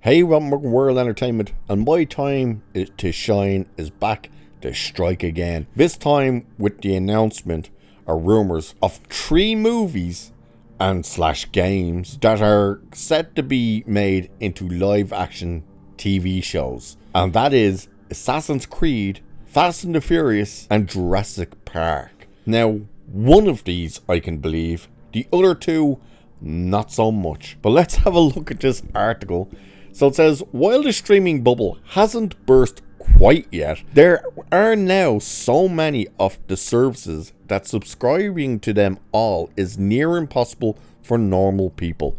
Hey, welcome to World Entertainment, and my time to shine is back to strike again. This time with the announcement or rumours of 3 movies and / games that are set to be made into live action TV shows. And that is Assassin's Creed, Fast and the Furious, and Jurassic Park. Now, one of these I can believe, the other 2 not so much. But let's have a look at this article. So it says, while the streaming bubble hasn't burst quite yet, there are now so many of the services that subscribing to them all is near impossible for normal people.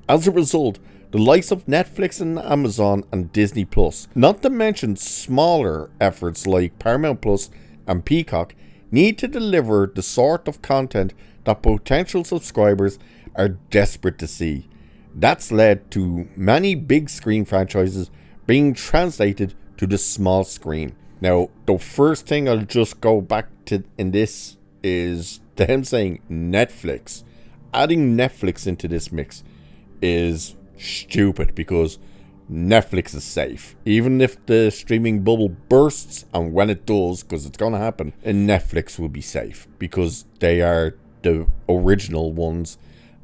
As a result, the likes of Netflix and Amazon and Disney Plus, not to mention smaller efforts like Paramount Plus and Peacock, need to deliver the sort of content that potential subscribers are desperate to see. That's led to many big screen franchises being translated to the small screen. Now, the first thing I'll just go back to in this is them saying Netflix. Adding Netflix into this mix is stupid because Netflix is safe. Even if the streaming bubble bursts, and when it does, because it's going to happen, Netflix will be safe because they are the original ones.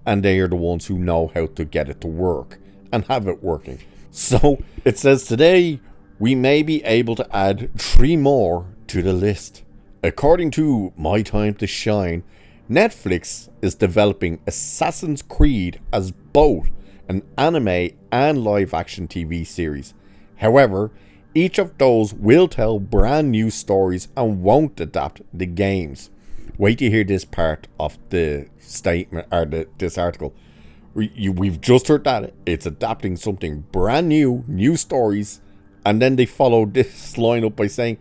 And they are the ones who know how to get it to work and have it working. So it says today we may be able to add 3 more to the list. According to My Time to Shine, Netflix is developing Assassin's Creed as both an anime and live action TV series. However, each of those will tell brand new stories and won't adapt the games. Wait to hear this part of the statement or this article. We've just heard that it's adapting something brand new stories, and then they follow this line up by saying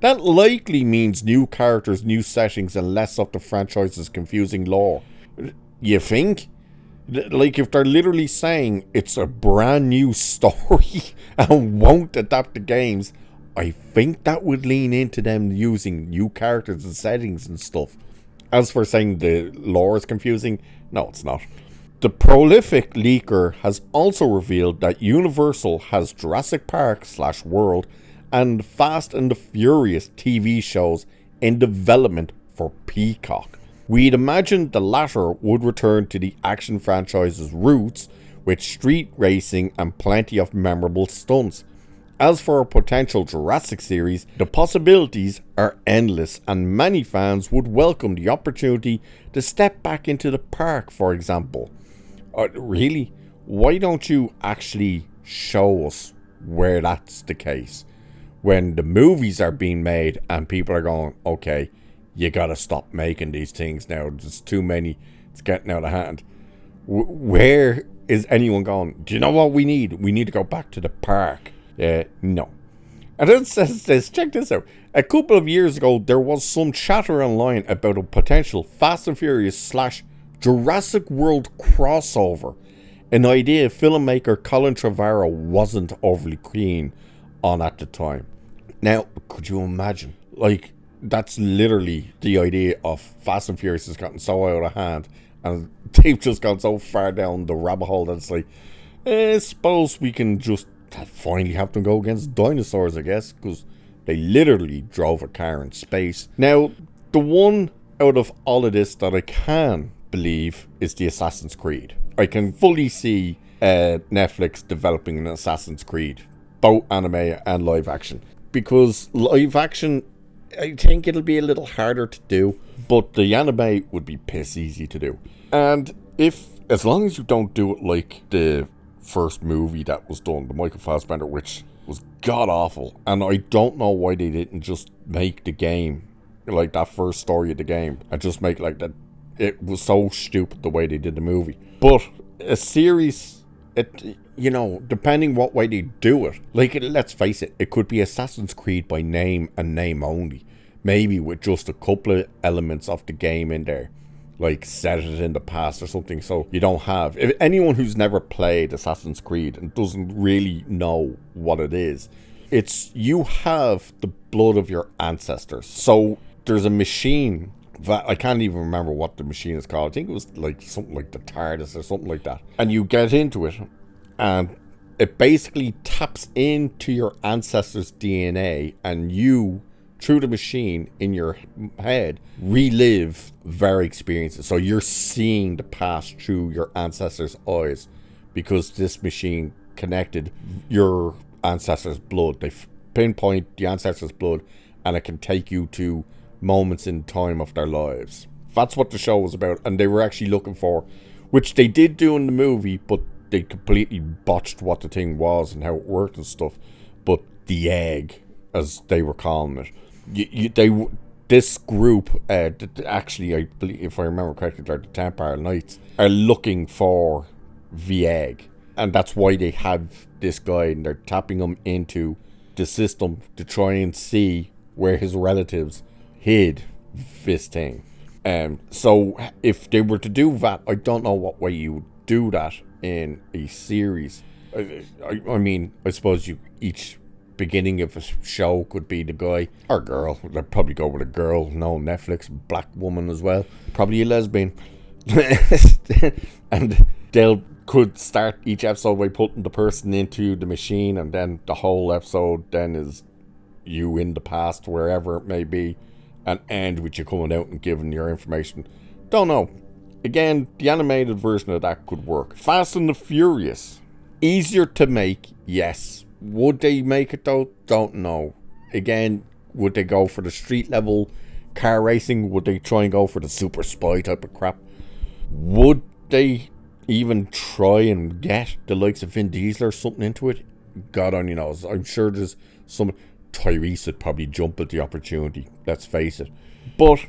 that likely means new characters, new settings, and less of the franchise's confusing lore. You think? Like, if they're literally saying it's a brand new story and won't adapt the games, I think that would lean into them using new characters and settings and stuff. As for saying the lore is confusing, no, it's not. The prolific leaker has also revealed that Universal has Jurassic Park / World and Fast and the Furious TV shows in development for Peacock. We'd imagine the latter would return to the action franchise's roots with street racing and plenty of memorable stunts. As for a potential Jurassic series, the possibilities are endless, and many fans would welcome the opportunity to step back into the park, for example. Really? Why don't you actually show us where that's the case? When the movies are being made and people are going, okay, you gotta stop making these things now, there's too many, it's getting out of hand. Where is anyone going, do you know what we need? We need to go back to the park. No. And then it says this, check this out. A couple of years ago, there was some chatter online about a potential Fast and Furious / Jurassic World crossover. An idea filmmaker Colin Trevorrow wasn't overly keen on at the time. Now, could you imagine? Like, that's literally the idea of Fast and Furious has gotten so out of hand, and they've just gone so far down the rabbit hole that it's like, I suppose we can just finally have them go against dinosaurs, I guess, because they literally drove a car in space. Now, the one out of all of this that I can believe is the Assassin's Creed. I can fully see Netflix developing an Assassin's Creed, both anime and live action, because live action, I think it'll be a little harder to do, but the anime would be piss easy to do. And as long as you don't do it like the first movie that was done, the Michael Fassbender, which was god awful, and I don't know why they didn't just make the game like that first story of the game and just make like that. It was so stupid the way they did the movie. But a series, depending what way they do it, like, let's face it, it could be Assassin's Creed by name and name only, maybe with just a couple of elements of the game in there, like set it in the past or something, so you don't have, if anyone who's never played Assassin's Creed and doesn't really know what it is, it's you have the blood of your ancestors. So there's a machine that I can't even remember what the machine is called. I think it was like something like the TARDIS or something like that, and you get into it and it basically taps into your ancestors' DNA, and you, through the machine in your head, relive their experiences. So you're seeing the past through your ancestors' eyes, because this machine connected your ancestors' blood. They pinpoint the ancestors' blood, and it can take you to moments in time of their lives. That's what the show was about, and they were actually looking for, which they did do in the movie, but they completely botched what the thing was and how it worked and stuff. But the egg, as they were calling it, this group, actually, I believe, if I remember correctly, they're the Templar Knights, are looking for the egg, and that's why they have this guy, and they're tapping him into the system to try and see where his relatives hid this thing. So if they were to do that, I don't know what way you would do that in a series. I mean, I suppose each beginning of a show could be the guy or girl. They'd probably go with a girl. No, Netflix, black woman as well. Probably a lesbian. And could start each episode by putting the person into the machine, and then the whole episode then is you in the past, wherever it may be, and end with you coming out and giving your information. Don't know. Again, the animated version of that could work. Fast and the Furious. Easier to make, yes. Would they make it though? Don't know. Again, would they go for the street level car racing? Would they try and go for the super spy type of crap? Would they even try and get the likes of Vin Diesel or something into it? God only knows. I'm sure there's some... Tyrese would probably jump at the opportunity, let's face it. But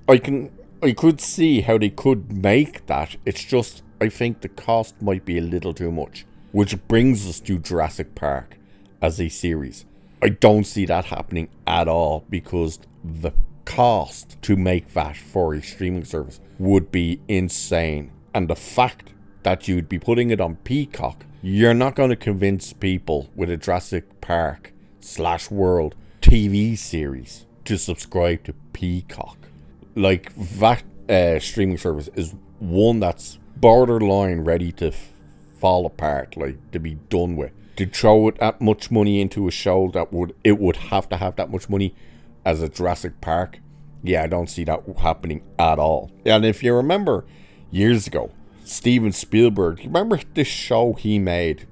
I could see how they could make that. It's just, I think the cost might be a little too much. Which brings us to Jurassic Park as a series. I don't see that happening at all, because the cost to make that for a streaming service would be insane. And the fact that you'd be putting it on Peacock, you're not going to convince people with a Jurassic Park / World TV series to subscribe to Peacock. Like, that streaming service is one that's borderline ready to fall apart, like to be done with. To throw it that much money into a show that would have to have that much money as a Jurassic Park, yeah, I don't see that happening at all. And if you remember years ago, Steven Spielberg, you remember this show he made?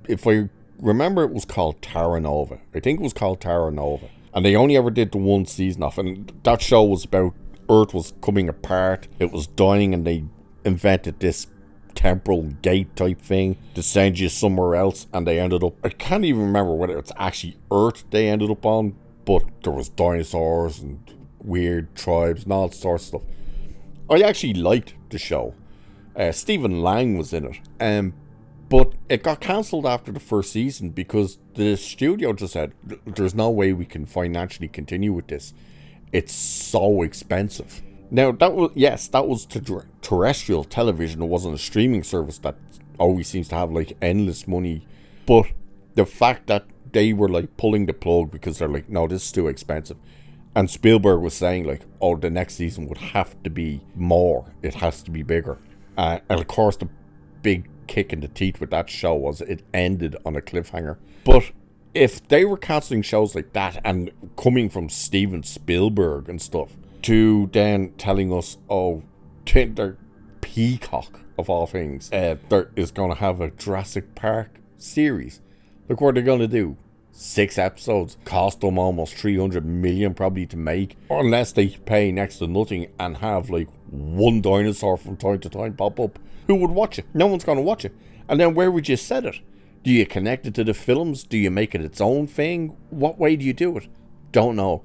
If I remember, it was called Terra Nova. I think it was called Terra Nova. And they only ever did the one season of it. And that show was about Earth was coming apart. It was dying, and they invented this temporal gate type thing to send you somewhere else. And they ended up... I can't even remember whether it's actually Earth they ended up on. But there was dinosaurs and weird tribes and all sorts of stuff. I actually liked the show. Stephen Lang was in it. But it got cancelled after the first season because the studio just said, there's no way we can financially continue with this. It's so expensive. Now, that was to terrestrial television. It wasn't a streaming service that always seems to have like endless money. But the fact that they were like pulling the plug because they're like, no, this is too expensive. And Spielberg was saying like, oh, the next season would have to be more. It has to be bigger. And of course, the big kick in the teeth with that show was it ended on a cliffhanger. But if they were cancelling shows like that, and coming from Steven Spielberg and stuff, to then telling us, oh, their Peacock of all things, there is going to have a Jurassic Park series. Look what they're going to do. 6 episodes, cost them almost 300 million probably to make, unless they pay next to nothing and have like one dinosaur from time to time pop up. Who would watch it? No one's going to watch it. And then where would you set it? Do you connect it to the films? Do you make it its own thing? What way do you do it? Don't know.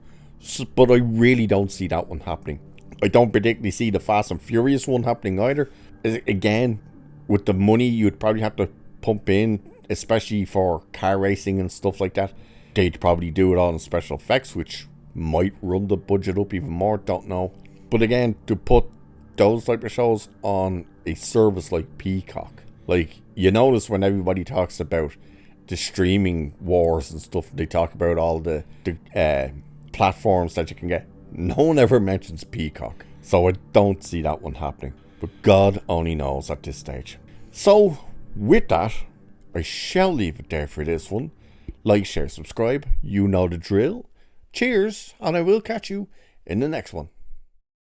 But I really don't see that one happening. I don't particularly see the Fast and Furious one happening either. Again, with the money you'd probably have to pump in, especially for car racing and stuff like that, they'd probably do it all in special effects, which might run the budget up even more. Don't know. But again, to put those type of shows on a service like Peacock, like, you notice when everybody talks about the streaming wars and stuff, they talk about all the platforms that you can get. No one ever mentions Peacock, so I don't see that one happening. But God only knows at this stage. So with that, I shall leave it there for this one. Like, share, subscribe. You know the drill. Cheers, and I will catch you in the next one.